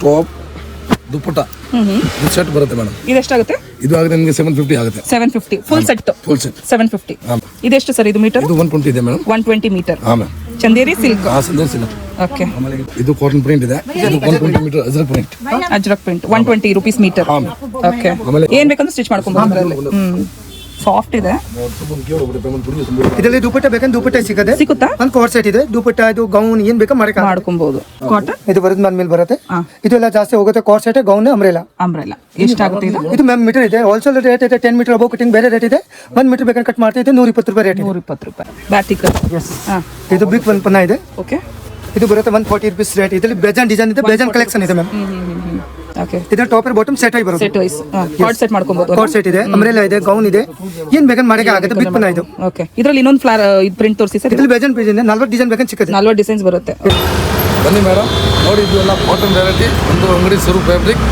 Top ದುಪ್ಪಟ್ಟ ಇದು set ಬರುತ್ತೆ madam. ಇದೆಷ್ಟಾಗುತ್ತೆ? ಇದು ಆಗುತ್ತೆ ನಿಮಗೆ 750 ಆಗುತ್ತೆ. 750 ಫುಲ್ ಸೆಟ್. 750. ಇದೆಷ್ಟು ಸರ್ ಇದು ಮೀಟರ್? ಇದು 120 ಇದೆ ಮೇಡಮ್. 120 ಮೀಟರ್. ಹಾಂ ಮ್ಯಾಮ್. ಚಂದೇರಿ ಸಿಲ್ಕ್. ಹಾಂ ಚಂದೇರಿ ಸಿಲ್ಕ್. ಓಕೆ. ಆಮೇಲೆ ಇದು ಕಾಟನ್ ಪ್ರಿಂಟ್ ಇದೆ. ಇದು 120 metre Ajrak print. Ajrak print 120 rupees metre. Okay. ಏನ್ ಬೇಕಂದ್ರೆ ಸ್ಟಿಚ್ ಮಾಡ್ಕೊಬಹುದು. ಸಾಫ್ಟ್ ಇದೆ. ಇದರಲ್ಲಿ ದುಪಟ್ಟ ಬೇಕಂದ್ರೆ ದುಪಟ್ಟ ಸಿಗುತ್ತಾ? ಒಂದು ಕೋಟ್ ಸೆಟ್ ಇದೆ. ದುಪಟ್ಟ ಇದು ಗೌನ್ ಏನ್ ಬೇಕಾ ಮಾಡ್ಕೊಬಹುದು. ಕಾಟನ್ ಇದು ಬರೋದು ಮೇಲೆ ಬರುತ್ತೆ. ಇದೆಲ್ಲ ಜಾಸ್ತಿ ಹೋಗುತ್ತೆ. Coat set gown umbrella. ಎಷ್ಟಾಗುತ್ತೆ ಇದು? ಇದು ಮ್ಯಾಮ್ ಮೀಟರ್ ಇದೆ. ಹೋಲ್ಸೇಲ್ ರೇಟ್ ಇದೆ 10 ಮೀಟರ್ ಅಬೌವ್ ಕಟಿಂಗ್ ಬೇರೆ ರೇಟ್ ಇದೆ. 1 ಮೀಟರ್ ಬೇಕಂದ್ರೆ ಕಟ್ ಮಾಡ್ತಾ ಇದೆ 120 ರೂಪಾಯಿ ರೇಟ್. 120 ರೂಪಾಯಿ. ಬ್ಯಾಟಿಕ್. ಇದು ಬಿಗ್ ಒಂದು ಪನ್ನ ಇದೆ. ಓಕೆ. ಇದು ಬರುತ್ತೆ 140 ರೂಪೀಸ್ ರೇಟ್. ಇದರಲ್ಲಿ ಬೇಜಾನ್ ಡಿಸೈನ್ ಇದೆ, ಬೇಜಾನ್ ಕಲೆಕ್ಷನ್ ಇದೆ ಮ್ಯಾಮ್. ಓಕೆ. ಇದರ ಟಾಪ್ ಅಂಡ್ ಬಾಟಮ್ ಸೆಟ್ ಆಗಿ ಬರುತ್ತೆ. ಸೆಟ್ ವೈಸ್ ಕಾರ್ಡ್ ಸೆಟ್ ಮಾಡ್ಕೊಬಹುದು. ಕೋಟ್ ಸೆಟ್ ಇದೆ, ಅಂಬ್ರೆಲಾ ಇದೆ, ಗೌನ್ ಇದೆ, ಏನ್ ಬೇಕಂದ್ರೆ ಮಾಡಕ್ಕೆ ಆಗುತ್ತೆ. ಬಿಗ್ ಪನ್ನ ಇದು. ಓಕೆ. ಇದರಲ್ಲಿ ಇನ್ನೊಂದು ಫ್ಲವರ್ ಇದು ಪ್ರಿಂಟ್ ತೋರಿಸಿ ಸರ್. ಇದರಲ್ಲಿ ಬೇಜಾನ್ ಪೀಸ್ ಇದೆ. 40 ಡಿಸೈನ್ ಬೇಕಂದ್ರೆ ಸಿಗುತ್ತೆ. 40 ಡಿಸೈನ್ಸ್ ಬರುತ್ತೆ. ಬನ್ನಿ ಮೇಡಮ್ ನೋಡಿ, ಇದು ಎಲ್ಲ ಕಾಟನ್ ವೆರೈಟಿ. ಒಂದು ಅಂಗಡಿ ಸರು ಫ್ಯಾಬ್ರಿಕ್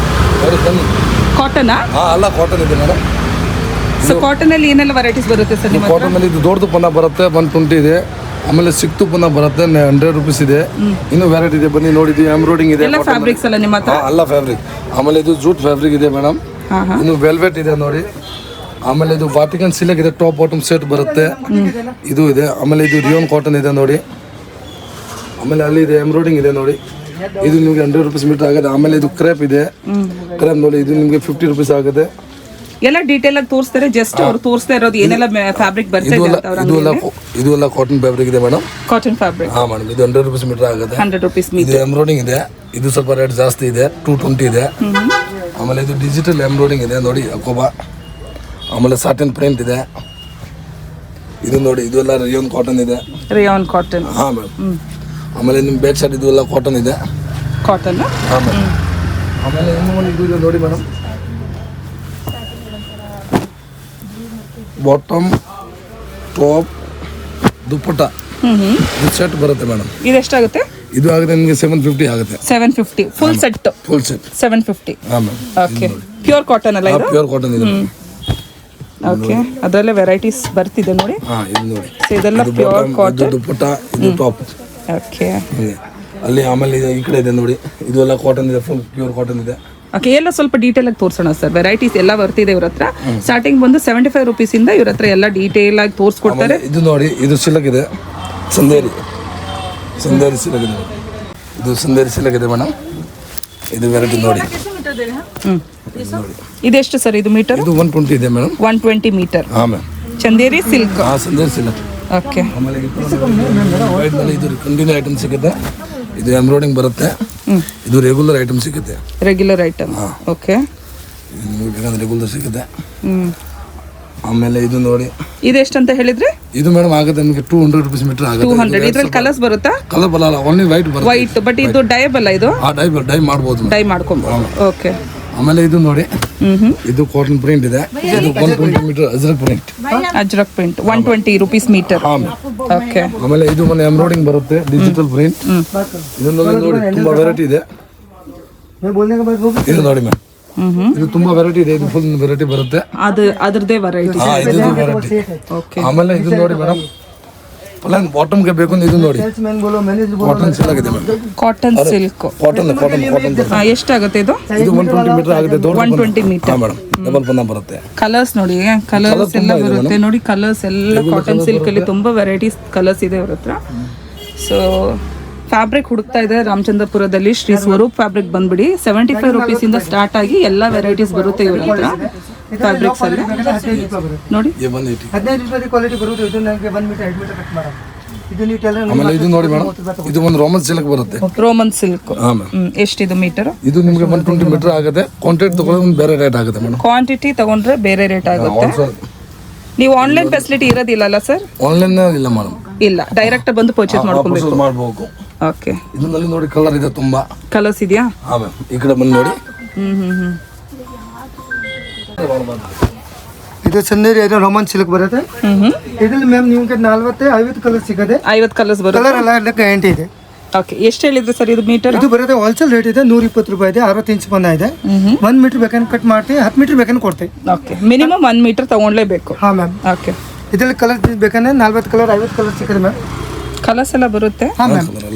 ನೋಡಿ ಬನ್ನಿ. ಕಾಟನ್? ಹಾಂ ಎಲ್ಲ ಕಾಟನ್ ಇದೆ ಮೇಡಮ್. ಸೊ ಕಾಟನ್ ಅಲ್ಲಿ ಏನೆಲ್ಲ ವೆರೈಟೀಸ್ ಬರುತ್ತೆ ಸರ್ ನಿಮ್ಮ ಹತ್ರ? ಕಾಟನ್ ಅಲ್ಲಿ ಇದು ದೊಡ್ಡದು ಪನ್ನ ಬರುತ್ತೆ 120 ಇದೆ. ಆಮೇಲೆ ಸಿಕ್ತು ಪನ್ನ ಬರುತ್ತೆ 100 ರೂಪೀಸ್ ಇದೆ. ಇನ್ನು ವೆರೈಟಿ ಇದೆ ಬನ್ನಿ ನೋಡಿ. ಇದು ಎಂಬ್ರಾಯ್ಡಿಂಗ್ ಇದೆ. ಎಲ್ಲ ಫ್ಯಾಬ್ರಿಕ್ಸ್ ಅಲ್ಲ ನಿಮ್ಮ ಹತ್ರ? ಎಲ್ಲ ಫ್ಯಾಬ್ರಿಕ್. ಆಮೇಲೆ ಇದು ಜೂಟ್ ಫ್ಯಾಬ್ರಿಕ್ ಇದೆ ಮೇಡಮ್. ಇನ್ನು ವೆಲ್ವೆಟ್ ಇದೆ ನೋಡಿ. ಆಮೇಲೆ ಇದು ಬಾಟಿಕನ್ ಸಿಲ್ಕ್ ಇದೆ, ಟಾಪ್ ಬಾಟಮ್ ಸೆಟ್ ಬರುತ್ತೆ. ಇದು ಇದೆ. ಆಮೇಲೆ ಇದು ರಿಯೋನ್ ಕಾಟನ್ ಇದೆ ನೋಡಿ. ಆಮೇಲೆ ಅಲ್ಲಿ ಇದೆ ಎಂಬ್ರಾಯ್ಡಿಂಗ್ ಇದೆ ನೋಡಿ. ಇದು ನಿಮಗೆ 100 ರೂಪೀಸ್ ಮೀಟರ್ ಆಗುತ್ತೆ. ಆಮೇಲೆ ಇದು ಕ್ರೇಪ್ ಇದೆ. ಕ್ರೇಪ್ ನೋಡಿ, ಇದು ನಿಮಗೆ 50 ರೂಪೀಸ್ ಆಗುತ್ತೆ. ಎಲ್ಲ ಡೀಟೇಲ್ ಆಗಿ ತೋರಿಸ್ತಾರೆ. ಜಸ್ಟ್ ಅವ್ರು ತೋರಿಸ್ತಾ ಇರೋದು ಏನೆಲ್ಲ ಫ್ಯಾಬ್ರಿಕ್ ಬರ್ತಾ ಇದೆ ಅಂತ ಇದು ಎಲ್ಲ ಕಾಟನ್ ಫ್ಯಾಬ್ರಿಕ್ ಇದೆ ಮೇಡಮ್. Cotton fabric. ಹಾಂ ಮೇಡಮ್. ಇದು 100 ರೂಪೀಸ್ ಮೀಟರ್ ಆಗುತ್ತೆ. 100 ರೂಪೀಸ್ ಇದು ಮೀಟರ್. ಎಂಬ್ರಾಯ್ಡಿಂಗ್ ಇದೆ. ಇದು ಸ್ವಲ್ಪ ರೇಟ್ ಜಾಸ್ತಿ ಇದೆ, 220 ಇದೆ. ಆಮೇಲೆ ಇದು ಡಿಜಿಟಲ್ ಎಂಬ್ರಾಯ್ಡಿಂಗ್ ಇದೆ ನೋಡಿ, ಅಕೋಬ. ಆಮೇಲೆ ಸಾಟಿನ್ ಪ್ರಿಂಟ್ ಇದೆ. ಇದು ನೋಡಿ, ಇದು ಎಲ್ಲ ರಿಯೋನ್ ಕಾಟನ್ ಇದೆ. Rayon cotton. ಹಾಂ ಮೇಡಮ್. ಆಮೇಲೆ ನಿಮ್ಮ ಬ್ಯಾಕ್ ಸೈಡ್ ಇದು ಎಲ್ಲ ಕಾಟನ್ ಇದೆ. ಕಾಟನ್. ಹಾಂ ಮೇಡಮ್. ಆಮೇಲೆ ಇನ್ನೂ ಒಂದು ಇದು ಇದೆ ನೋಡಿ ಮೇಡಮ್. ಬಾಟಮ್ ಟಾಪ್ ದುಪ್ಪಟ್ಟ ಇದು ಸೆಟ್ ಬರುತ್ತೆ ಮೇಡಮ್. ಇದೆಷ್ಟಾಗುತ್ತೆ? ಇದು ಆಗುತ್ತೆ ನಿಮಗೆ 750 ಆಗುತ್ತೆ. 750 ಫುಲ್ ಸೆಟ್. Full set 750. ಹಾಂ ಮ್ಯಾಮ್. ಓಕೆ. ಪ್ಯೂರ್ ಕಾಟನ್ ಅಲ್ಲ ಇದು? ಪ್ಯೂರ್ ಕಾಟನ್ ಇದೆ. ಓಕೆ. ಅದರಲ್ಲೇ ವೆರೈಟೀಸ್ ಬರ್ತಿದೆ ನೋಡಿ. ಹಾಂ ಇದು ನೋಡಿ. ಸೊ ಇದೆಲ್ಲ ಪ್ಯೂರ್ ಕಾಟನ್. ಇದು ದುಪ್ಪಟ್ಟ, ಇದು ಟಾಪ್. ಓಕೆ. ಅಲ್ಲಿ ಆಮೇಲೆ ಈ ಕಡೆ ಇದೆ ನೋಡಿ, ಇದು ಎಲ್ಲ ಕಾಟನ್ ಇದೆ, ಫುಲ್ ಪ್ಯೂರ್ ಕಾಟನ್ ಇದೆ. ಓಕೆ. ಎಲ್ಲ ಸ್ವಲ್ಪ ಡೀಟೇಲ್ ಆಗಿ ತೋರಿಸೋಣ ಸರ್. ವೆರೈಟೀಸ್ ಎಲ್ಲ ಬರ್ತಿದೆ ಇವ್ರ ಹತ್ರ. ಸ್ಟಾರ್ಟಿಂಗ್ ಬಂದು 75 ರೂಪೀಸ್ ಇಂದ ಇವ್ರ ಹತ್ರ ಎಲ್ಲ ಡೀಟೇಲ್ ಆಗಿ ತೋರಿಸ್ಕೊಡ್ತಾರೆ. ಇದು ನೋಡಿ, ಇದು ಸಿಲ್ಕ್ ಇದೆ, ಚಂದೇರಿ ಸಿಲ್ಕ್ ಇದೆ. ಇದು ಚಂದೇರಿ ಸಿಲ್ಕ್ ಇದೆ ಮೇಡಮ್. ಇದು ವೆರೈಟಿ ನೋಡಿ. ಇದೆಷ್ಟು ಸರ್ ಇದು ಮೀಟರ್? ಇದು 120 ಇದೆ ಮೇಡಮ್. 120 ಮೀಟರ್. ಹಾಂ ಮ್ಯಾಮ್. ಚಂದೇರಿ ಸಿಲ್ಕ್. ಹಾಂ ಚಂದೇರಿ ಸಿಲ್ಕ್. ಓಕೆ. ಆಮೇಲೆ ಇದು ಕಂಟಿನ್ಯೂ ಐಟಮ್ ಸಿಗುತ್ತೆ. ಇದು ಎಂಬ್ರಾಯ್ಡಿಂಗ್ ಬರುತ್ತೆ. ಇದು ರೆಗ್ಯುಲರ್ ಐಟಮ್ ಸಿಗುತ್ತೆ. Regular item. ಓಕೆ. ಬೇಕಾದ್ರೆ ರೆಗ್ಯುಲರ್ ಸಿಗುತ್ತೆ. ಆಮೇಲೆ ಇದು ನೋಡಿ, ಇದೆಷ್ಟು ಅಂತ ಹೇಳಿದ್ರೆ? ಇದು ಮೇಡಮ್ ಆಗುತ್ತೆ ನಿಮಗೆ 200 ರೂಪೀಸ್ ಮೀಟರ್ ಆಗುತ್ತೆ. 200. ಇದ್ರಲ್ಲಿ ಕಲರ್ಸ್ ಬರುತ್ತಾ? ಕಲರ್ ಬರಲ್ಲ, ಓನ್ಲಿ ವೈಟ್ ಬರುತ್ತೆ. ವೈಟ್. ಬಟ್ ಇದು ಡೈಬಲ್ ಇದು? ಡೈ ಮಾಡ್ಬೋದು. ಡೈ ಮಾಡ್ಕೊಬಹುದು. ಓಕೆ. ಆಮೇಲೆ ಇದು ನೋಡಿ, ಇದು ಕಾಟನ್ ಪ್ರಿಂಟ್ ಇದೆ. ಇದು 120 metre Ajrak print. Ajrak print 120 rupees metre. Okay. ಆಮೇಲೆ ಇದು ಮನೆ ಎಂಬ್ರಾಯ್ಡಿಂಗ್ ಬರುತ್ತೆ, ಡಿಜಿಟಲ್ ಪ್ರಿಂಟ್. ಇದನ್ನು ನೋಡಿ, ತುಂಬಾ ವೆರೈಟಿ ಇದೆ. ಇದು ನೋಡಿ ಮ್ಯಾಮ್, ಇದು ತುಂಬಾ ವೆರೈಟಿ ಇದೆ. ಇದು ಫುಲ್ ವೆರೈಟಿ ಬರುತ್ತೆ. ಅದರದೇ ವೆರೈಟಿ. ಓಕೆ. ಆಮೇಲೆ ಇದು ನೋಡಿ ಮೇಡಮ್, ಪ್ಲಾನ್ ಬಾಟಮ್ ಗೆ ಬೇಕು. ಇದು ನೋಡಿ, ಕಾಟನ್ ಸಿಲ್ಕ್ ಇದೆ ಮೇಡಮ್. Cotton silk. ಕಾಟನ್ ಎಷ್ಟಾಗುತ್ತೆ ಇದು? ಇದು 120 ಮೀಟರ್ ಆಗುತ್ತೆ. 120 ಮೀಟರ್. ಮೇಡಮ್ ಡಬಲ್ ಪನ್ನ ಬರುತ್ತೆ. ಕಲರ್ಸ್ ನೋಡಿ, ಕಲರ್ಸ್ ಎಲ್ಲ ಬರುತ್ತೆ ನೋಡಿ. ಕಲರ್ಸ್ ಎಲ್ಲ ಕಾಟನ್ ಸಿಲ್ಕ್ ಅಲ್ಲಿ ತುಂಬಾ ವೆರೈಟೀಸ್ ಕಲರ್ಸ್ ಇದೆ ಅವ್ರ ಹತ್ರ. ಸೊ ಫ್ಯಾಬ್ರಿಕ್ ಹುಡುಕ್ತಾ ಇದೆ ರಾಮಚಂದ್ರಪುರದಲ್ಲಿ ಶ್ರೀ ಸ್ವರೂಪ್ ಫ್ಯಾಬ್ರಿಕ್ ಬಂದ್ಬಿಡಿ. 75 ರೂಪೀಸ್ ಇಂದ ಸ್ಟಾರ್ಟ್ ಆಗಿ ಎಲ್ಲ ವೆರೈಟೀಸ್ ಬರುತ್ತೆ ಇವ್ರ ಹತ್ರ ಫ್ಯಾಬ್ರಿಕ್ಸ್ ಅಲ್ಲಿ ನೋಡಿ. 15 ರೂಪಾಯಿ ಕ್ವಾಲಿಟಿ ಬರುತ್ತೆ. ಇದು ನನಗೆ 1 ಮೀಟರ್ 2 ಮೀಟರ್ ಕಟ್ ಮಾಡೋದು. ಇದು ನೀವು ಟೈಲರ್. ಆಮೇಲೆ ಇದು ನೋಡಿ ಮೇಡಮ್, ಇದು ಒಂದು ರೋಮನ್ ಸಿಲ್ಕ್ ಬರುತ್ತೆ. Roman silk. ಎಷ್ಟಿದು ಮೀಟರ್? ಇದು ನಿಮಗೆ 120 ಮೀಟರ್ ಆಗುತ್ತೆ. ಕ್ವಾಂಟಿಟಿ ತಗೊಂಡ್ರೆ ಬೇರೆ ರೇಟ್ ಆಗುತ್ತೆ ಮೇಡಮ್. ಕ್ವಾಂಟಿಟಿ ತಗೊಂಡ್ರೆ ಬೇರೆ ರೇಟ್ ಆಗುತ್ತೆ. ನೀವು ಆನ್ಲೈನ್ ಫೆಸಿಲಿಟಿ ಇರೋದಿಲ್ಲ ಅಲ್ಲ ಸರ್? ಆನ್ಲೈನ್ ಇಲ್ಲ ಮೇಡಮ್. ಇಲ್ಲ, ಡೈರೆಕ್ಟ್ ಬಂದು ಪರ್ಚೇಸ್ ಮಾಡ್ಬೇಕು. ಓಕೆ. ಇದರಲ್ಲಿ ನೋಡಿ ಕಲರ್ ಇದೆ, ತುಂಬಾ ಕಲರ್ಸ್ ಇದೆಯಾ? ಹಾಂ ಮ್ಯಾಮ್. ಈ ಕಡೆ ಬಂದು ನೋಡಿ. ಇದು ಚಂದೇರಿ ರೋಮನ್ ಸಿಲ್ಕ್ ಬರುತ್ತೆ. ಇದರಲ್ಲಿ ಮ್ಯಾಮ್ ನಿಮ್ಗೆ 40-50 ಕಲರ್ ಸಿಗುತ್ತೆ. 50 ಕಲರ್ಸ್ ಬರುತ್ತೆ. ಕಲರ್ ಎಲ್ಲ ಗ್ಯಾರಂಟಿ ಇದೆ. ಓಕೆ. ಎಷ್ಟು ಹೇಳಿದ್ರು ಸರ್ ಇದು ಮೀಟರ್? ಇದು ಬರುತ್ತೆ ಹೋಲ್ಸೇಲ್ ರೇಟ್ ಇದೆ 120 ರೂಪಾಯಿ ಇದೆ. 60 ಇಂಚ್ ಬಂದ ಇದೆ. 1 ಮೀಟರ್ ಬೇಕಂದ್ರೆ ಕಟ್ ಮಾಡ್ತೀವಿ, 10 ಮೀಟರ್ ಬೇಕಂದ್ರೆ ಕೊಡ್ತೀವಿ. ಓಕೆ. ಮಿನಿಮಮ್ 1 ಮೀಟರ್ ತಗೊಂಡ್ಲೇಬೇಕು. ಹಾಂ ಮ್ಯಾಮ್. ಓಕೆ. ಇದರಲ್ಲಿ ಕಲರ್ ಬೇಕಂದ್ರೆ 40 ಕಲರ್ 50 ಕಲರ್ ಸಿಗುತ್ತೆ ಮ್ಯಾಮ್. ಕಲರ್ಸ್ ಎಲ್ಲ ಬರುತ್ತೆ. ಹಾಂ ಮ್ಯಾಮ್.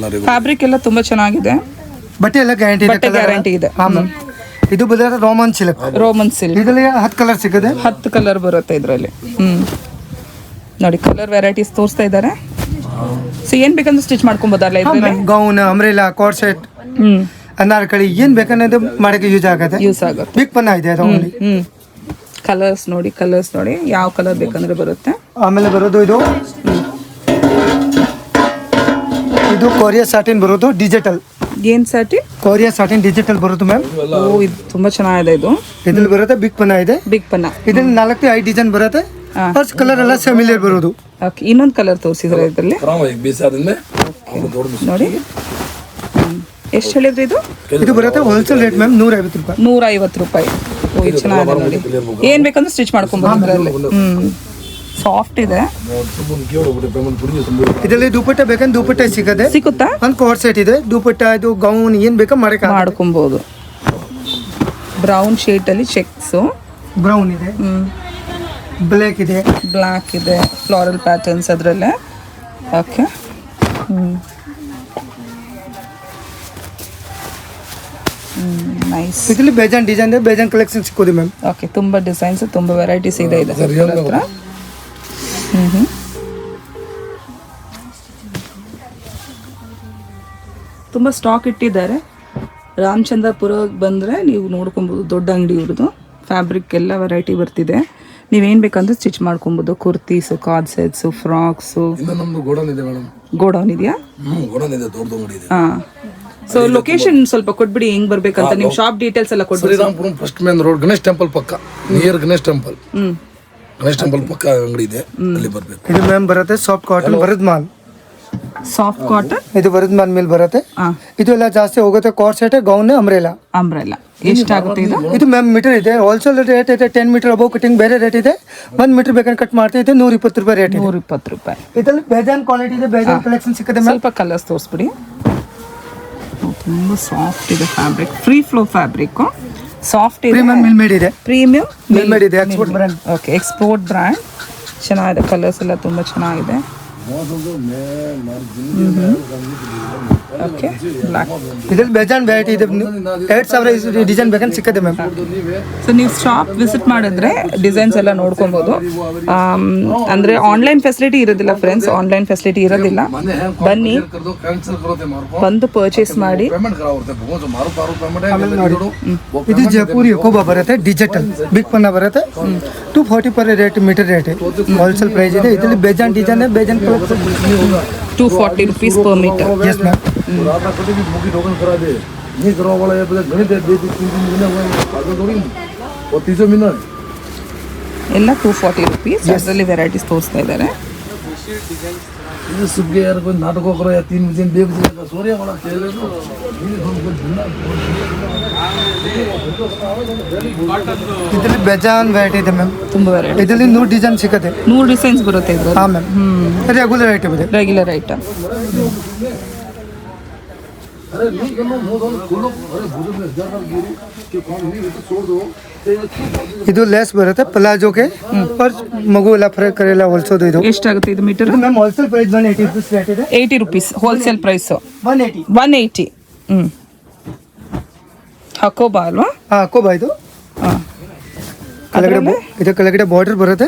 ಫ್ಯಾಬ್ರಿಕ್ ಎಲ್ಲ ತುಂಬಾ ಚೆನ್ನಾಗಿದೆ. ಬಟ್ಟೆ ಎಲ್ಲ ಗ್ಯಾರಂಟಿ ಬಟ್ಟೆ ಗ್ಯಾರಂಟಿ ಇದೆ. ಹಾಂ ಮ್ಯಾಮ್. ಇದು ಬರೋದು ರೋಮನ್ ಸಿಲ್ಕ್. ರೋಮನ್ ಸಿಲ್ಕ್ ಇದರಲ್ಲಿ 10 ಕಲರ್ ಸಿಗುತ್ತೆ. 10 ಕಲರ್ ಬರುತ್ತೆ ಇದರಲ್ಲಿ. ನೋಡಿ ಕಲರ್ ವೆರೈಟೀಸ್ ತೋರಿಸ್ತಾ ಇದ್ದಾರೆ. ಸೊ ಏನ್ ಬೇಕಂದ್ರೆ ಸ್ಟಿಚ್ ಮಾಡ್ಕೊಬೋದಲ್ಲ ಇದ್ರಲ್ಲಿ? ಗೌನ್, ಅಂಬ್ರೆಲಾ, ಕೋಟ್ ಸೆಟ್, ಅನಾರ್ಕಳಿ ಏನ್ ಬೇಕನ್ನೋದು ಮಾಡಕ್ಕೆ ಯೂಸ್ ಆಗುತ್ತೆ. ಬಿಗ್ ಪನ್ನ ಇದೆ ಅದು ಓನ್ಲಿ. ಕಲರ್ಸ್ ನೋಡಿ ಯಾವ ಕಲರ್ ಬೇಕಂದ್ರೆ ಬರುತ್ತೆ. ಆಮೇಲೆ ಬರೋದು ಇದು ಕೊರಿಯಾ ಸಾಟಿನ್ ಬರೋದು ಡಿಜಿಟಲ್. ಏನ್ ಸಾಟಿ? ಕೊರಿಯಾ ಸಾಟಿನ್ ಡಿಜಿಟಲ್ ಬರೋದು ಮ್ಯಾಮ್. ಓ ಇದು ತುಂಬಾ ಚೆನ್ನಾಗಿದೆ. ಇದ್ರಲ್ಲಿ ಬರುತ್ತೆ ಬಿಗ್ ಪನ್ನ ಇದೆ. ಬಿಗ್ ಪನ್ನ ಇದ್ರಲ್ಲಿ 4-5 ಡಿಸೈನ್ ಬರುತ್ತೆ. ಫಸ್ಟ್ ಕಲರ್ ಎಲ್ಲ ಸಿಮಿಲರ್ ಬರೋದು. ಓಕೆ, ಇನ್ನೊಂದು ಕಲರ್ ತೋರಿಸಿದ್ರೆ ಇದರಲ್ಲಿ ನೋಡಿ. ಎಷ್ಟು ಹೇಳಿದ್ರಿ ಇದು? ಇದು ಬರುತ್ತೆ ಹೋಲ್ಸೇಲ್ ರೇಟ್ ಮ್ಯಾಮ್ 150 ರೂಪಾಯಿ. 150 ರೂಪಾಯಿ. ಓ ಇದು ಚೆನ್ನಾಗಿದೆ ನೋಡಿ. ಏನ್ ಬೇಕಂದ್ರೆ ಸ್ಟಿಚ್ ಮಾಡ್ಕೊಬೋದು ಇದರಲ್ಲಿ. ಸಾಫ್ಟ್ ಇದೆ. ಇದರಲ್ಲಿ ದುಪಟ್ಟ ಬೇಕಂದ್ರೆ ದುಪಟ್ಟ ಸಿಗುತ್ತಾ? ಒಂದು ಕೋಟ್ ಸೆಟ್ ಇದೆ. ದುಪಟ್ಟ ಇದು ಗೌನ್ ಏನ್ ಬೇಕಾ ಮಾಡ್ಕೊಬಹುದು. ಬ್ರೌನ್ ಶೇಡ್ ಅಲ್ಲಿ ಚೆಕ್ಸ್. ಬ್ರೌನ್ ಇದೆ, ಬ್ಲ್ಯಾಕ್ ಇದೆ, ಫ್ಲೋರಲ್ ಪ್ಯಾಟರ್ನ್ಸ್ ಅದರಲ್ಲೇ. ಓಕೆ. ನೈಸ್. ಇದರಲ್ಲಿ ಬೇಜಾನ್ ಡಿಸೈನ್ ಇದೆ, ಬೇಜಾನ್ ಕಲೆಕ್ಷನ್ ಸಿಕ್ಕೋದು ಮ್ಯಾಮ್. ಓಕೆ, ತುಂಬಾ ಡಿಸೈನ್ಸ್, ತುಂಬಾ ವೆರೈಟೀಸ್ ಇದೆ ಹತ್ರ. ತುಂಬ ಸ್ಟಾಕ್ ಇಟ್ಟಿದ್ದಾರೆ. ರಾಮಚಂದ್ರಪುರಕ್ಕೆ ಬಂದರೆ ನೀವು ನೋಡ್ಕೊಬೋದು. ದೊಡ್ಡ ಅಂಗಡಿ ಇವ್ರದ್ದು. ಫ್ಯಾಬ್ರಿಕ್ ಎಲ್ಲ ವೆರೈಟಿ ಬರ್ತಿದೆ. ನೀವೇನು ಬೇಕಂದ್ರೆ ಸ್ಟಿಚ್ ಮಾಡ್ಕೊಬೋದು. Kurtis, card sets, frocks. Godown ಇದೆಯಾ? ಹಾಂ. ಸೊ ಲೊಕೇಶನ್ ಸ್ವಲ್ಪ ಕೊಟ್ಬಿಡಿ, ಹೆಂಗ್ ಬರ್ಬೇಕಂತ. ನಿಮ್ಮ ಶಾಪ್ ಡೀಟೇಲ್ಸ್ ಎಲ್ಲ ಕೊಡ್ಬಿಡಿ. Srirampuram first main road, Ganesh temple ಪಕ್ಕ, near Ganesh temple. Ganesh temple ಪಕ್ಕ ಅಂಗಡಿ ಇದೆ, ಅಲ್ಲಿ ಬರ್ಬೇಕು. ಇದು ಮ್ಯಾಮ್ ಬರುತ್ತೆ ಸಾಫ್ಟ್ ಕಾಟನ್ ವರದ್ಮಾಲ್. ಸಾಫ್ಟ್ ಕಾಟನ್ ಇದು ವರದ್ಮಾಲ್ ಮೇಲೆ ಬರುತ್ತೆ. ಇದು ಎಲ್ಲ ಜಾಸ್ತಿ ಹೋಗುತ್ತೆ. Coat set, gown, umbrella. ಎಷ್ಟಾಗುತ್ತೆ ಇದು? ಇದು ಮ್ಯಾಮ್ ಮೀಟರ್ ಇದೆ. ಹೋಲ್ಸೇಲ್ ರೇಟ್ ಇದೆ 10 ಮೀಟರ್ ಅಬೌವ್ ಕಟಿಂಗ್ ಬೇರೆ ರೇಟ್ ಇದೆ. 1 ಮೀಟರ್ ಬೇಕಾದ್ರೆ ಕಟ್ ಮಾಡ್ತಾ ಇದೆ 120 ರೂಪಾಯಿ ರೇಟ್. 120 ರೂಪಾಯಿ. ಇದರಲ್ಲಿ ಬೇಜಾನ್ ಕ್ವಾಲಿಟಿ ಇದೆ, ಬೇಜಾನ್ ಕಲೆಕ್ಷನ್ ಸಿಗುತ್ತೆ. ಸ್ವಲ್ಪ ಕಲರ್ಸ್ ತೋರಿಸ್ಬಿಡಿ. ತುಂಬ ಸಾಫ್ಟ್ ಇದೆ fabric. Free flow fabric. Soft ಇದೆ. ಪ್ರೀಮಿಯಂ ಮಿಲ್ ಮೇಡ್ ಇದೆ. ಪ್ರೀಮಿಯಂ ಮಿಲ್ ಮೇಡ್ ಇದೆ, export brand. Okay, export brand. ಚೆನ್ನಾಗಿದೆ. ಕಲರ್ಸ್ ಎಲ್ಲ ತುಂಬ ಚೆನ್ನಾಗಿದೆ. Okay, black. ಇದರಲ್ಲಿ ಬೇಜಾನ್ ವೆರೈಟಿ ಇದೆ. 2000 ಡಿಸೈನ್ ಬೇಕಂತ ಸಿಕ್ಕದೆ ಮ್ಯಾಮ್. ಸೊ ನೀವು ಶಾಪ್ ವಿಸಿಟ್ ಮಾಡಿದ್ರೆ ಡಿಸೈನ್ಸ್ ಎಲ್ಲ ನೋಡ್ಕೊಬೋದು. ಅಂದರೆ ಆನ್ಲೈನ್ ಫೆಸಿಲಿಟಿ ಇರೋದಿಲ್ಲ ಫ್ರೆಂಡ್ಸ್. ಆನ್ಲೈನ್ ಫೆಸಿಲಿಟಿ ಇರೋದಿಲ್ಲ. ಬನ್ನಿ, ಬಂದು ಪರ್ಚೇಸ್ ಮಾಡಿ. ಇದು ಜೈಪುರಿ ಎಕೋಬಾ ಬರುತ್ತೆ, ಡಿಜಿಟಲ್ ಬಿಗ್ ಪನ್ನ ಬರುತ್ತೆ. 240 per rate metre rate. Wholesale price ಇದೆ. ಇದರಲ್ಲಿ ಬೇಜಾನ್ ಡಿಸೈನ್, ಬೇಜಾನ್ 240 rupees per meter. Yes ma'am. ಎಲ್ಲ 240 rupees. ಅದರಲ್ಲಿ ವೆರೈಟೀಸ್ ತೋರಿಸ್ತಾ ಇದ್ದಾರೆ. ಇದರಲ್ಲಿ ಬೇಜಾನ್ ವೆರೈಟಿ ಇದೆ ಮ್ಯಾಮ್. ತುಂಬ ವೆರೈಟಿ. ಇದರಲ್ಲಿ 100 ಡಿಸೈನ್ ಸಿಗುತ್ತೆ. 100 ಡಿಸೈನ್ಸ್ ಬರುತ್ತೆ ಇದರಲ್ಲಿ. ಹಾಂ ಮ್ಯಾಮ್. ರೆಗ್ಯುಲರ್ ಐಟಮ್ ಇದೆ. Regular item. ಇದು ಲೇಸ್ ಬರುತ್ತೆ ಪ್ಲಾಜೋಗೆ. ಮಗು ಎಲ್ಲ ಫ್ರೈ ಕರೆಲ್ಲ ಹೊಲ್ಸೋದು. ಇದು ಎಷ್ಟಾಗುತ್ತೆ ಇದು metre? Ma'am wholesale price 180 rupees rate ಇದೆ. 80 rupees ಹೋಲ್ಸೇಲ್ ಪ್ರೈಸ್. 180. ಹಾಕೋಬಾ ಅಲ್ವಾ? ಹಾಂ, ಹಾಕೋಬಾ. ಇದು ಕೆಳಗಡೆ ಬಾರ್ಡರ್ ಬರುತ್ತೆ.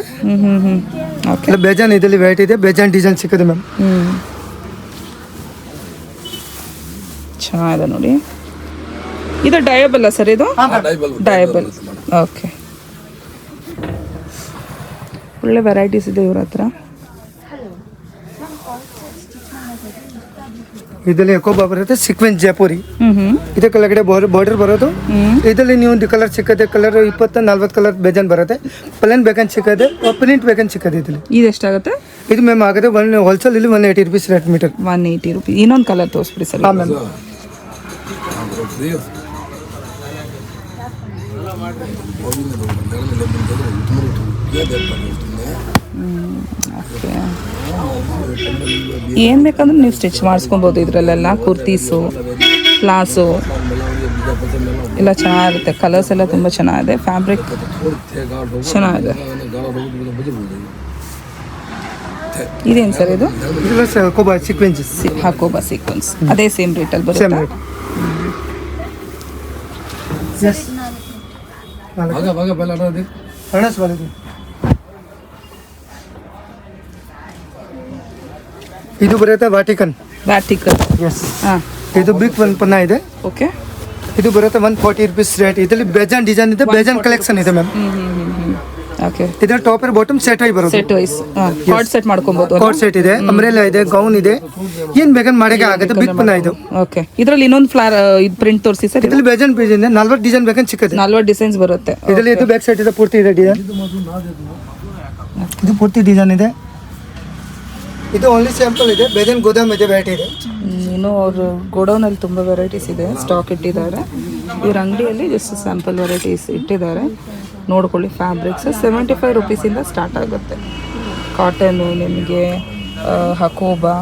ಓಕೆ, ಬೇಜಾನ್ ಇದರಲ್ಲಿ ವೆರೈಟಿ ಇದೆ. ಬೇಜಾನ್ ಡಿಸೈನ್ ಸಿಕ್ಕದೆ ಮ್ಯಾಮ್. ಚೆನ್ನಾಗಿದೆ ನೋಡಿ. ಇದು ಡಯಬಲ್ ಸರ್? ಇದು ಡಯಬಲ್. ಓಕೆ, ಒಳ್ಳೆ ವೆರೈಟೀಸ್ ಇದೆ ಇವ್ರ ಹತ್ರ. ಇದರಲ್ಲಿ ಎಕೋಬಾ ಬರುತ್ತೆ, ಸೀಕ್ವೆನ್ಸ್ ಜೈಪುರಿ. ಇದು ಕೆಳಗಡೆ ಬಾರ್ಡರ್ ಬರೋದು. ಇದರಲ್ಲಿ ನೀವು ಕಲರ್ ಸಿಕ್ಕದೆ. ಕಲರ್ 20-40 ಕಲರ್ ಬೇಜಾನ್ ಬರುತ್ತೆ. ಪ್ಲೇನ್ ಬೇಕಂತ ಸಿಕ್ಕದೆ, ಪ್ರಿಂಟ್ ಬೇಕಂತ ಸಿಕ್ಕದೆ. ಇದರಲ್ಲಿ ಇದು ಎಷ್ಟಾಗುತ್ತೆ? ಇದು ಮ್ಯಾಮ್ ಆಗುತ್ತೆ ಹೋಲ್ಸೇಲ್ ಇಲ್ಲಿ 180 ರೂಪೀಸ್ ರೇಟ್ ಮೀಟರ್. 180 rupees. ಇನ್ನೊಂದು ಕಲರ್ ತೋರಿಸ್ಬಿಡಿ ಸರ್. ಹಾಂ ಮ್ಯಾಮ್. ಏನು ಬೇಕಂದ್ರೆ ನೀವು ಸ್ಟಿಚ್ ಮಾಡಿಸ್ಕೊಬೋದು ಇದರಲ್ಲೆಲ್ಲ. ಕುರ್ತೀಸು, ಪ್ಲಾಸು ಎಲ್ಲ ಚೆನ್ನಾಗಿರುತ್ತೆ. ಕಲರ್ಸ್ ಎಲ್ಲ ತುಂಬ ಚೆನ್ನಾಗಿದೆ. ಫ್ಯಾಬ್ರಿಕ್ ಚೆನ್ನಾಗಿದೆ. ಇದೇನು ಸರ್ ಇದು? ಹಾಕೋಬಾ ಸೀಕ್ವೆನ್ಸ್. ಹಾಕೋಬಾ ಸೀಕ್ವೆನ್ಸ್. ಅದೇ ಸೇಮ್ ರೇಟಲ್ಲಿ ಬರುತ್ತೆ. ಎಸ್ ಭಾಗ ಬೆಲ್ಲ ಅಡೋದು ಅಣಸ್ ಬಾಲಿದೆ. ಇದು ಬರುತ್ತೆ ವಾಟಿಕನ್. ವ್ಯಾಟಿಕನ್. ಎಸ್ ಹಾಂ ಇದು ಬಿಗ್ ಪನ್ನ ಇದೆ. ಓಕೆ. ಇದು ಬರುತ್ತೆ 140 rupees ರೇಟ್. ಇದರಲ್ಲಿ ಬೇಜಾನ್ ಡಿಸೈನ್ ಇದೆ, ಬೇಜಾನ್ ಕಲೆಕ್ಷನ್ ಇದೆ ಮ್ಯಾಮ್. ಓಕೆ. ಇದರ ಟಾಪ್ ಅಂಡ್ ಬಾಟಮ್ ಸೆಟ್ ಆಗಿ ಬರುತ್ತೆ. ಸೆಟ್ ವೈಸ್ ಕಾರ್ಡ್ ಸೆಟ್ ಮಾಡ್ಕೊಬೋದು. ಕೋಟ್ ಸೆಟ್ ಇದೆ, ಅಂಬ್ರೆಲಾ ಇದೆ, ಗೌನ್ ಇದೆ, ಏನ್ ಬೇಕನ್ ಮಾಡಕ್ಕೆ ಆಗುತ್ತೆ. ಬಿಗ್ ಪನ್ನ ಇದು. ಓಕೆ. ಇದರಲ್ಲಿ ಇನ್ನೊಂದು ಫ್ಲಾರ್ ಇದು ಪ್ರಿಂಟ್ ತೋರಿಸಿ ಸರ್. ಇದರಲ್ಲಿ ಬೇಜಾನ್ ಪೀಸ್ ಇದೆ, 40 ಡಿಸೈನ್ ಬೇಕನ್ ಸಿಕ್ಕತ್ತೆ. 40 ಡಿಸೈನ್ಸ್ ಬರುತ್ತೆ. ಇದರಲ್ಲಿ ಇದು ಬ್ಯಾಕ್ ಸೈಡ್ ಇದೆ, ಪೂರ್ತಿ ಇದೆ ಡಿಸೈನ್. ಇದು ಪೂರ್ತಿ ಡಿಸೈನ್ ಇದೆ. ಇದು ಓನ್ಲಿ ಸ್ಯಾಂಪಲ್ ಇದೆ, ಬೇಜಾನ್ ಗೋದಾಮ್ ಇದೆ, ವೆರೈಟಿ ಇದೆ. ಇನ್ನು ಅವರು ಗೋಡೌನಲ್ಲಿ ತುಂಬ ವೆರೈಟೀಸ್ ಇದೆ, ಸ್ಟಾಕ್ ಇಟ್ಟಿದ್ದಾರೆ. ಇವ್ರ ಅಂಗಡಿಯಲ್ಲಿ ಜಸ್ಟ್ ಸ್ಯಾಂಪಲ್ ವೆರೈಟೀಸ್ ಇಟ್ಟಿದ್ದಾರೆ, ನೋಡ್ಕೊಳ್ಳಿ. ಫ್ಯಾಬ್ರಿಕ್ಸ್ 75 ರುಪೀಸಿಂದ ಸ್ಟಾರ್ಟ್ ಆಗುತ್ತೆ. ಕಾಟನು ನಿಮಗೆ ಹಕೋಬಾ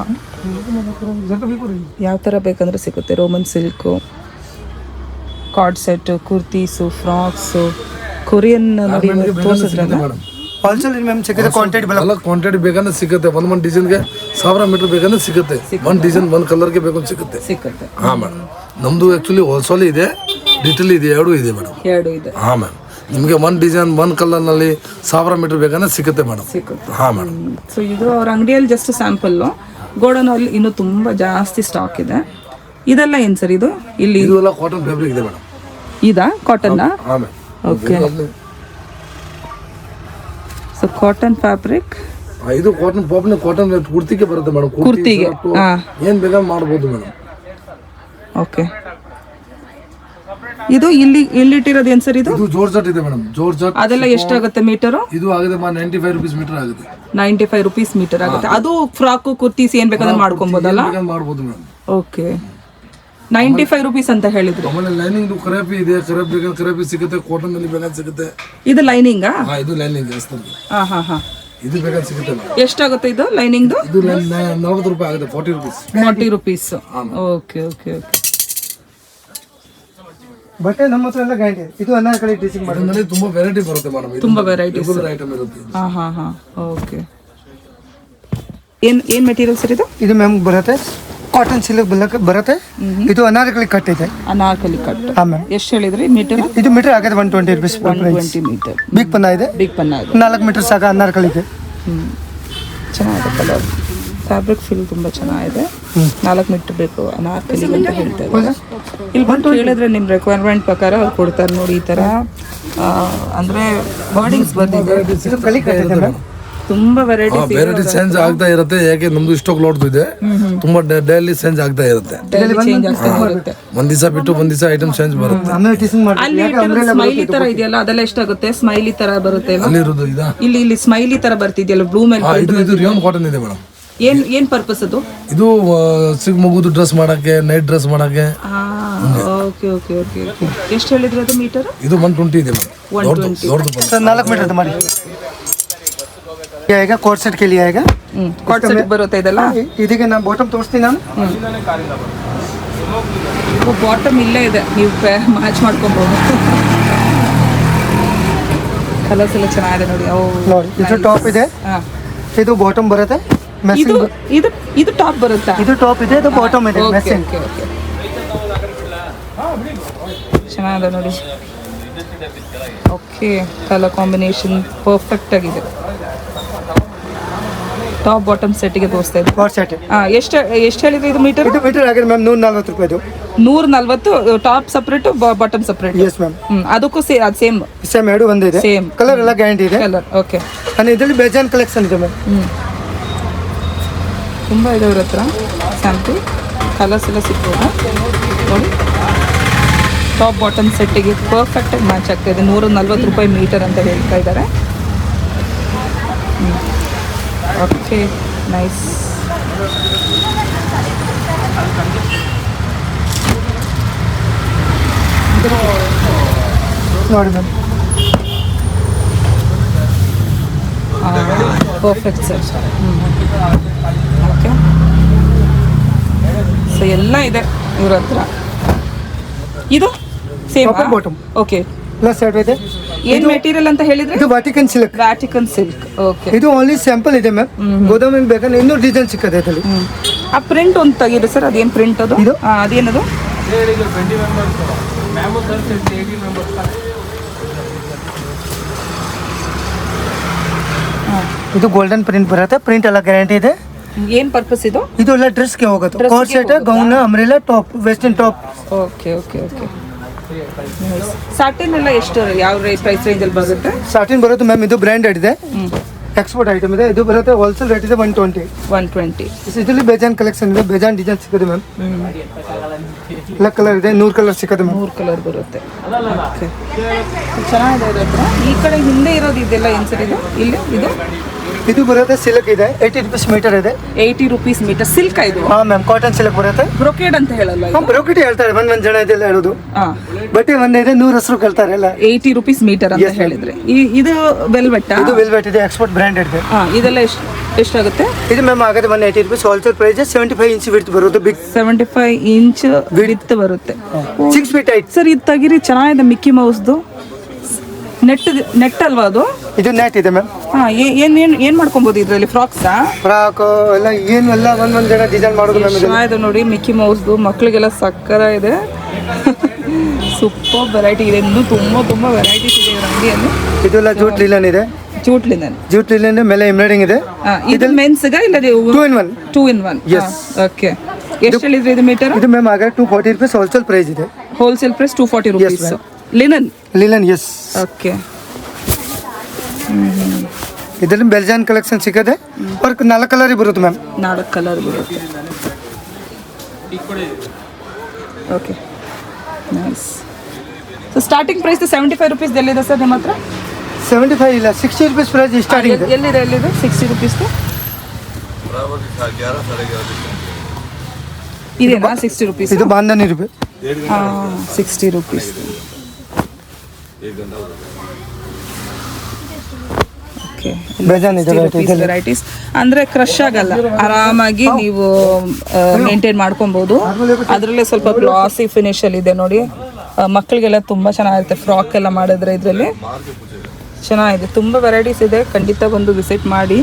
ಯಾವ ಥರ ಬೇಕಂದ್ರೆ ಸಿಗುತ್ತೆ. Roman silk, card set, kurtis, frocks, Korean ನೋಡಿ ತೋರಿಸಿದ್ರಲ್ಲ. ಆಲ್ಸೋ ಮ್ಯಾಮ್ ಸಿಗುತ್ತೆ ಕ್ವಾಂಟಿಟಿ ಎಲ್ಲ ಕ್ವಾಂಟಿಟಿ ಬೇಕಂದ್ರೆ ಸಿಗುತ್ತೆ. ಒಂದು ಡಿಸೈನ್ಗೆ 1000 ಮೀಟರ್ ಬೇಕಂದ್ರೆ ಸಿಗುತ್ತೆ. ಒಂದು ಡಿಸೈನ್ ಒಂದು ಕಲರ್ಗೆ ಬೇಕಂದ್ರೆ ಸಿಗುತ್ತೆ. ಹಾಂ ಮೇಡಮ್, ನಮ್ಮದು ಆ್ಯಕ್ಚುಲಿ ಹೋಲ್ಸೇಲ್ ಇದೆ, ರಿಟೇಲ್ ಇದೆ, ಎರಡೂ ಇದೆ ಮೇಡಮ್. ಎರಡು ಇದೆ. ಹಾಂ ಮ್ಯಾಮ್, ನಿಮಗೆ ಒಂದು ಡಿಸೈನ್ ಒಂದು ಕಲರ್ನಲ್ಲಿ 1000 ಮೀಟರ್ ಬೇಕಂದ್ರೆ ಸಿಗುತ್ತೆ ಮೇಡಮ್. ಹಾಂ ಮೇಡಮ್. ಸೊ ಇದು ಅವ್ರ ಅಂಗಡಿಯಲ್ಲಿ ಜಸ್ಟ್ ಸ್ಯಾಂಪಲ್ಲು. ಗೋಡೌನಲ್ಲಿ ಇನ್ನೂ ತುಂಬ ಜಾಸ್ತಿ ಸ್ಟಾಕ್ ಇದೆ. ಇದೆಲ್ಲ ಏನು ಸರ್ ಇದು? ಇಲ್ಲಿ ಇದು ಎಲ್ಲ ಕಾಟನ್ ಫ್ಯಾಬ್ರಿಕ್ ಇದೆ ಮೇಡಮ್. ಇದಾ ಕಾಟನ್ನ? ಹಾಂ ma'am. Okay. So cotton fabric. ಇದು ಕಾಟನ್ ಪಾಪ್ನ ಕಾಟನ್ ಕುರ್ತಿಗೆ ಬರುತ್ತೆ ಮೇಡಮ್. ಕುರ್ತಿಗೆ ಏನು ಬೇಕಾದ್ರೆ ಮಾಡ್ಬೋದು ಮೇಡಮ್. ಓಕೆ. ಇದು ಇಲ್ಲಿಟ್ಟಿರೋದು ಏನು ಸರ್ ಇದು? ಇದು ಜೋರ್ಜಟ್ ಇದೆ ಮೇಡಮ್. ಜೋರ್ಜಟ್ ಅದೆಲ್ಲ ಎಷ್ಟಾಗುತ್ತೆ ಮೀಟರು? ಇದು ಆಗಿದೆ 95 ರುಪೀಸ್ ಮೀಟರ್ ಆಗುತ್ತೆ. 95 ರುಪೀಸ್ ಮೀಟರ್ ಆಗುತ್ತೆ. ಅದು ಫ್ರಾಕು ಕುರ್ತೀಸ್ ಏನು ಬೇಕಾದ್ರೆ ಮಾಡ್ಕೊಬೋದಲ್ಲ? ಮಾಡ್ಬೋದು ಮೇಡಮ್. ಓಕೆ. 95 ರುಪೀಸ್ ಅಂತ ಹೇಳಿದ್ರು. ಆಮೇಲೆ ಲೈನಿಂಗ್ ಕರೇಪಿ ಇದೆ, ಕರೇಪಿ ಬೇಕಾದ್ರೆ ಕರೇಪಿ ಸಿಗುತ್ತೆ, ಕಾಟನ್ ಅಲ್ಲಿ ಬೇಕಾದ್ರೆ ಸಿಗುತ್ತೆ. ಇದು ಲೈನಿಂಗಾ? ಇದು ಲೈನಿಂಗ್ ಜಾಸ್ತಿ. ಹಾ. ಇದು ಬೇಕಾದ್ರೆ ಸಿಗುತ್ತೆ ಮೇಡಮ್. ಎಷ್ಟಾಗುತ್ತೆ ಇದು ಲೈನಿಂಗ್ದು? ಇದು 40 ರೂಪಾಯಿ ಆಗುತ್ತೆ. 40 ರುಪೀಸ್. 40 ರುಪೀಸ್. ಓಕೆ. ಬಟ್ಟೆ ನಮ್ಮ ಹತ್ರ ಎಲ್ಲ ಗ್ಯಾರಂಟಿ ಇದೆ. ಇದು ಅನಾರ್ಕಲಿ ಡ್ರೆಸ್ಸಿಂಗ್ ಮಾಡೋದ್ರಲ್ಲಿ ತುಂಬಾ ವೆರೈಟಿ ಬರುತ್ತೆ ಮೇಡಮ್. ತುಂಬಾ ವೆರೈಟೀಸ್ ಐಟಮ್ ಇರುತ್ತೆ. ಹಾ. ಓಕೆ. ಏನ್ ಮೆಟೀರಿಯಲ್ ಸರ್ ಇದು? ಇದು ಮ್ಯಾಮ್ ಬರುತ್ತೆ ಕಾಟನ್ ಸಿಲ್ಕ್ ಬರುತ್ತೆ. ಇದು ಅನಾರ್ಕಲಿ ಕಟ್ ಇದೆ. ಅನಾರ್ಕಲಿ ಕಟ್. ಹಾಂ ಮ್ಯಾಮ್. ಎಷ್ಟು ಹೇಳಿದ್ರಿ ಮೀಟರ್? ಇದು ಮೀಟರ್ ಆಗುತ್ತೆ 120 ರುಪೀಸ್. 120 ಮೀಟರ್. ಬಿಗ್ ಪನ್ನ ಇದೆ. 4 ಮೀಟರ್ ಸಾಕ ಅನಾರ್ಕಲಿಗೆ. ಚೆನ್ನಾಗಿದೆ ಕಲರ್. ಫ್ಯಾಬ್ರಿಕ್ ಫೀಲ್ ತುಂಬ ಚೆನ್ನಾಗಿದೆ. 4 ಮೀಟರ್ ಬೇಕು ಅನಾರ್ಕಲಿಗೆ ಅಂತ ಹೇಳ್ತಾ ಇದ್ದಾರೆ. ಇಲ್ಲಿ ಬಂದು ಹೇಳಿದ್ರೆ ನಿಮ್ಮ ರಿಕ್ವೈರ್ಮೆಂಟ್ ಪ್ರಕಾರ ಅವ್ರು ಕೊಡ್ತಾರೆ ನೋಡಿ. ಈ ಥರ ಅಂದರೆ ವರ್ಡಿಂಗ್ಸ್ ಬಂದಿದೆ. ಇದು ಕಲಿ ಕಟ್ ಇದೆ ಮ್ಯಾಮ್. ತುಂಬಾ ವೆರೈಟೀಸ್ ಚೇಂಜ್ ಆಗ್ತಾ ಇರುತ್ತೆ. ಯಾಕೆ ನಮ್ದು ಸ್ಟಾಕ್ ಲೋಡ್ ಇದೆ, ತುಂಬಾ ಡೈಲಿ ಚೇಂಜ್ ಆಗ್ತಾ ಇರುತ್ತೆ. ಒಂದ್ ದಿವಸ ಬಿಟ್ಟು ಒಂದ್ ದಿವಸ ಐಟಮ್ ಚೇಂಜ್ ಬರುತ್ತೆ. ಅಲ್ಲಿ ಸ್ಮೈಲಿ ತರ ಇದೆಯಲ್ಲ, ಅದೆಲ್ಲ ಎಷ್ಟಾಗುತ್ತೆ? ಸ್ಮೈಲಿ ತರ ಬರುತ್ತೆ ಅಲ್ಲಿರೋದು ಇದಾ? ಇಲ್ಲಿ ಸ್ಮೈಲಿ ತರ ಬರ್ತಿದೆಯಲ್ಲ ಬ್ಲೂ ಮೇಲೆ. ಇದು ರಿಯಾನ್ ಕಾಟನ್ ಇದೆ ಮೇಡಮ್. ಏನ್ ಪರ್ಪಸ್ ಅದು? ಇದು ಚಿಕ್ಕ ಮಗುದು ಡ್ರೆಸ್ ಮಾಡಕ್ಕೆ, ನೈಟ್ ಡ್ರೆಸ್ ಮಾಡಕ್ಕೆ. ಓಕೆ. ಎಷ್ಟು ಹೇಳಿದ್ರೆ ಅದು ಮೀಟರ್? ಇದು 120 ಇದೆ ಮೇಡಮ್. 4 मीटर ಮಾಡಿ ಆएगा कोट सेट के लिए आएगा. कोट सेट ಬರುತ್ತೆ ಇದೆಲ್ಲ. ಇದಕ್ಕೆ ನಾನು ಬಾಟಮ್ ತೋರಿಸ್ತೀನಿ. ನಾನು ಬಾಟಮ್ ಇಲ್ಲೇ ಇದೆ, ನೀವು ಮ್ಯಾಚ್ ಮಾಡ್ಕೊಬಹುದು. ಕಲರ್ಸ್ ಎಲ್ಲ ಚೆನ್ನಾಗಿದೆ ನೋಡಿ. ನೋಡಿ ಇದು ಟಾಪ್ ಇದೆ, ಇದು ಬಾಟಮ್ ಬರುತ್ತೆ. ಇದು ಟಾಪ್ ಬರುತ್ತಾ? ಇದು ಟಾಪ್ ಇದೆ, ಇದು ಬಾಟಮ್ ಇದೆ. ಚೆನ್ನಾಗಿದೆ ನೋಡಿ. ಓಕೆ, ಕಲರ್ ಕಾಂಬಿನೇಷನ್ ಪರ್ಫೆಕ್ಟ್ ಆಗಿದೆ. ಟಾಪ್ ಬಾಟಮ್ ಸೆಟ್ಗೆ ತೋರಿಸ್ತಾ ಇದೆ. ಎಷ್ಟು ಹೇಳಿದ್ರೆ ಇದು ಮೀಟರ್? ಇದು ಮೀಟರ್ ಆಗಿದೆ ಮ್ಯಾಮ್ 140 ರೂಪಾಯಿ. ಇದು 140. Top separate, bottom separate. Yes ma'am. ಅದಕ್ಕೂ ಸೇಮ್ ಎರಡು ಒಂದೇ ಇದೆ. ಸೇಮ್ ಕಲರ್ ಎಲ್ಲ ಗ್ಯಾರಂಟಿ ಇದೆ. Colour okay. અને ಇದರಲ್ಲಿ ಬೇಜಾನ್ ಕಲೆಕ್ಷನ್ ಇದೆ ಮ್ಯಾಮ್. ತುಂಬ ಇದೆ ಅವ್ರ ಹತ್ರ ಸ್ಯಾಂಪಲ್. ಕಲರ್ಸ್ ಎಲ್ಲ ಸಿಗ್ಬೋದು ನೋಡಿ. ಟಾಪ್ ಬಾಟಮ್ ಸೆಟ್ಟಿಗೆ ಪರ್ಫೆಕ್ಟಾಗಿ ಮ್ಯಾಚ್ ಆಗ್ತಾ ಇದೆ. 140 ರೂಪಾಯಿ ಮೀಟರ್ ಅಂತ ಹೇಳ್ತಾ ಇದ್ದಾರೆ. Okay, nice. ನೋಡಿ ma'am, perfect sir. Okay, so ಎಲ್ಲ ಇದೆ ಇವ್ರ ಹತ್ರ. ಇದು same bottom. Okay, plus set ಇದೆ. ಏನ್ ಮೆಟೀರಿಯಲ್ ಅಂತ ಹೇಳಿದ್ರೆ? ಇದು Vatican silk. Vatican silk. Okay, ಇದು ಓನ್ಲಿ ಸ್ಯಾಂಪಲ್ ಇದೆ ಮ್ಯಾಮ್. ಗೋದಾಮಿಗೆ ಬೇಕಾದ್ರೆ ಇನ್ನೂ ಡಿಸೈನ್ ಸಿಕ್ಕದೆ ಇದರಲ್ಲಿ. ಆ ಪ್ರಿಂಟ್ ಒಂದು ತೆಗೀರಿ ಸರ್. ಅದೇನು ಪ್ರಿಂಟ್ ಅದು? ಅದೇನದು? ಇದು ಗೋಲ್ಡನ್ ಪ್ರಿಂಟ್ ಬರುತ್ತೆ, ಪ್ರಿಂಟ್ ಎಲ್ಲ ಗ್ಯಾರಂಟಿ ಇದೆ. ಏನ್ ಪರ್ಪಸ್ ಇದು? ಇದು ಎಲ್ಲ ಡ್ರೆಸ್ಗೆ ಹೋಗೋದು, Dress ಗೆ ಕೋಟ್ ಸೆಟ್, ಹೋಗೋದಾ? Gown, umbrella, top, western top. Okay okay okay. Satin ಎಲ್ಲ ಎಷ್ಟು ಯಾವ ಪ್ರೈಸ್ ರೇಂಜ್ ಅಲ್ಲಿ ಬರುತ್ತೆ? ಸಾಟಿನ್ ಬರುತ್ತೆ ಮ್ಯಾಮ್, ಇದು ಬ್ರ್ಯಾಂಡೆಡ್ ಇದೆ, ಎಕ್ಸ್ಪೋರ್ಟ್ ಐಟಮ್ ಇದೆ. ಇದು ಬರುತ್ತೆ ಹೋಲ್ಸೇಲ್ ರೇಟ್ ಇದೆ 120. 120. ಇದರಲ್ಲಿ ಬೇಜಾನ್ ಕಲೆಕ್ಷನ್ ಇದೆ, ಬೇಜಾನ್ ಡಿಸೈನ್ ಸಿಗುತ್ತೆ ಮ್ಯಾಮ್. ಎಲ್ಲ ಕಲರ್ ಇದೆ, 100 ಕಲರ್ ಸಿಗುತ್ತೆ ಮ್ಯಾಮ್. 3 ಕಲರ್ ಬರುತ್ತೆ. ಓಕೆ, ಚೆನ್ನಾಗಿದೆ ಇದ್ರ ಹತ್ರ. ಈ ಕಡೆ ಹಿಂದೆ ಇರೋದು ಇದೆಲ್ಲ ಏನು ಸರ್ ಇದು? ಇಲ್ಲಿ ಇದು ಬರುತ್ತೆ ಸಿಲ್ಕ್ ಇದೆ, 80 rupees ಮೀಟರ್ ಇದೆ. 80 rupees ಮೀಟರ್. ಸಿಲ್ಕ್ ಇದು? ಹಾಂ ಮ್ಯಾಮ್, ಕಾಟನ್ ಸಿಲ್ಕ್ ಬರುತ್ತೆ. ಬ್ರೊಕೇಡ್ ಅಂತ ಹೇಳಲ್ಲ? ಹಾಂ, ಬ್ರೋಕೆಟ್ ಹೇಳ್ತಾರೆ, ಒಂದ್ ಜನ ಇದೆಲ್ಲ ಹೇಳೋದು. ಹಾಂ, ಬಟ್ಟೆ ಒಂದೇ ಇದೆ, 100 ಹೆಸರು ಕೇಳ್ತಾರೆ ಎಲ್ಲ. 80 rupees ಮೀಟರ್ ಅಂತ ಹೇಳಿದ್ರೆ. ಇದು ವೆಲ್ವೆಟ್? ಇದು ವೆಲ್ವೆಟ್ ಇದೆ, ಎಕ್ಸ್ಪೋರ್ಟ್ ಬ್ರ್ಯಾಂಡೆಡ್ ಇದೆ. ಹಾಂ, ಇದೆಲ್ಲ ಎಷ್ಟಾಗುತ್ತೆ? ಇದು ಮ್ಯಾಮ್ ಆಗುತ್ತೆ 180 rupees, wholesale price 75 inch width ಬರುತ್ತೆ, ಬಿಗ್ 75 ಇಂಚ್ ವಿಡ್ತ್ ಬರುತ್ತೆ. 6 feet ಹೈಟ್. ಸರ್ ಇದು ತೆಗಿರಿ, ಚೆನ್ನಾಗಿದೆ. ಮಿಕ್ಕಿ ಮೌಸ್ದು ನೆಟ್ ಅಲ್ವಾ ಅದು? ಇದು ನೆಟ್ ಇದೆ ಮ್ಯಾಮ್. ಹಾಂ, ಏನ್ ಮಾಡ್ಕೊಬೋದು ಇದರಲ್ಲಿ? ಫ್ರಾಕ್ಸಾ? ಫ್ರಾಕ್ ಎಲ್ಲ ಏನು ಎಲ್ಲ ಒಂದೊಂದು ಜನ ಡಿಸೈನ್ ಮಾಡೋದು ಮ್ಯಾಮ್. ಚೆನ್ನಾಗಿದೆ ನೋಡಿ, ಮಿಕ್ಕಿ ಮೌಸ್ದು ಮಕ್ಕಳಿಗೆಲ್ಲ ಸಕ್ಕರ ಇದೆ. ಸೂಪರ್ ವೆರೈಟಿ ಇದೆ, ಇನ್ನೂ ತುಂಬ ವೆರೈಟೀಸ್ ಇದೆ ಇವ್ರ ಅಂಗಡಿಯಲ್ಲಿ. ಇದೆಲ್ಲ ಜೂಟ್ ಲಿಲನ್ ಇದೆ, ಜೂಟ್ ಲಿನನ್ ಮೇಲೆ ಎಂಬ್ರಾಯ್ಡಿಂಗ್ ಇದೆ. ಇದು ಮೆನ್ಸ್ಗ ಇಲ್ಲ 2 in 1? 2 in 1. ಓಕೆ, ಎಷ್ಟು ಹೇಳಿದ್ರಿ ಇದು ಮೀಟರ್? ಇದು ಮ್ಯಾಮ್ ಆಗ 240 rupees ಹೋಲ್ಸೇಲ್ ಪ್ರೈಸ್ ಇದೆ. Wholesale price 240 rupees. Linen yes. Okay. ಇದರಲ್ಲಿ ಬೆಲ್ಜಾನ್ ಕಲೆಕ್ಷನ್ ಸಿಗುತ್ತೆ, ಅವ್ರ 4 ಕಲರ್ ಬರುತ್ತೆ ಮ್ಯಾಮ್. 4 ಕಲರ್ ಬರುತ್ತೆ. Okay, nice. So starting price 75 rupees ಎಲ್ಲಿದೆ ಸರ್ ನಿಮ್ಮ ಹತ್ರ? 75 ಇಲ್ಲ, 60 rupees ಪ್ರೈಸ್ ಸ್ಟಾರ್ಟಿಂಗ್ ಇದೆ. ಎಲ್ಲಿದೆ 60 rupees ಇದೆನಾ? 60 rupees. ಇದು ಬಾಂಧನಿ ರೂಪಾಯಿ. 60 rupees. ಓಕೆ, ಬೇಜಾನ್ ಇದೆ ವೆರೈಟೀಸ್. ಅಂದ್ರೆ ಕ್ರಶ್ ಆಗಲ್ಲ, ಆರಾಮಾಗಿ ನೀವು ಮೇಂಟೈನ್ ಮಾಡ್ಕೊಬಹುದು. ಅದರಲ್ಲೇ ಸ್ವಲ್ಪ ಗ್ಲಾಸಿ ಫಿನಿಶ್ ಅಲ್ಲಿ ಇದೆ ನೋಡಿ. ಮಕ್ಕಳಿಗೆಲ್ಲ ತುಂಬಾ ಚೆನ್ನಾಗಿರುತ್ತೆ, ಫ್ರಾಕ್ ಎಲ್ಲ ಮಾಡಿದ್ರೆ ಇದರಲ್ಲಿ ಚೆನ್ನಾಗಿದೆ. ತುಂಬ ವೆರೈಟೀಸ್ ಇದೆ, ಖಂಡಿತ ಬಂದು ವಿಸಿಟ್ ಮಾಡಿ.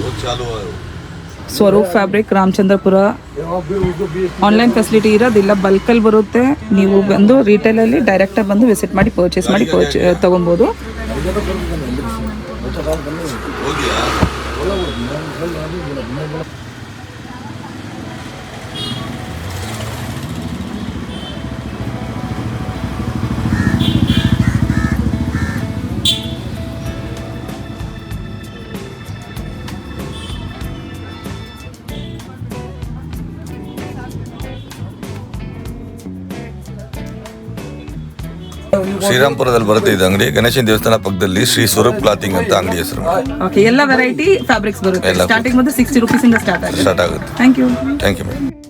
Swaroop fabric, Ramachandrapura. Online facility ಇರೋದಿಲ್ಲ, ಬಲ್ಕಲ್ಲಿ ಬರುತ್ತೆ. ನೀವು ಬಂದು ರಿಟೇಲಲ್ಲಿ ಡೈರೆಕ್ಟಾಗಿ ಬಂದು ವಿಸಿಟ್ ಮಾಡಿ ಪರ್ಚೇಸ್ ಮಾಡಿ ತೊಗೊಬೋದು. ಶ್ರೀರಾಮ್ಪುರದಲ್ಲಿ ಬರುತ್ತೆ ಇದು ಅಂಗಡಿ. ಗಣೇಶನ ದೇವಸ್ಥಾನ ಪಕ್ಕದಲ್ಲಿ ಶ್ರೀ ಸ್ವರೂಪ್ ಕ್ಲಾತಿಂಗ್ ಅಂತ ಅಂಗಡಿ ಹೆಸರು. ಓಕೆ, ಎಲ್ಲ ವೆರೈಟಿ ಫ್ಯಾಬ್ರಿಕ್ಸ್ ಬರುತ್ತೆ. ಸ್ಟಾರ್ಟಿಂಗ್ ಬಂದು 60 rupees ಇಂದ ಸ್ಟಾರ್ಟ್ ಆಗುತ್ತೆ. ಆಗುತ್ತೆ. Thank you thank you madam.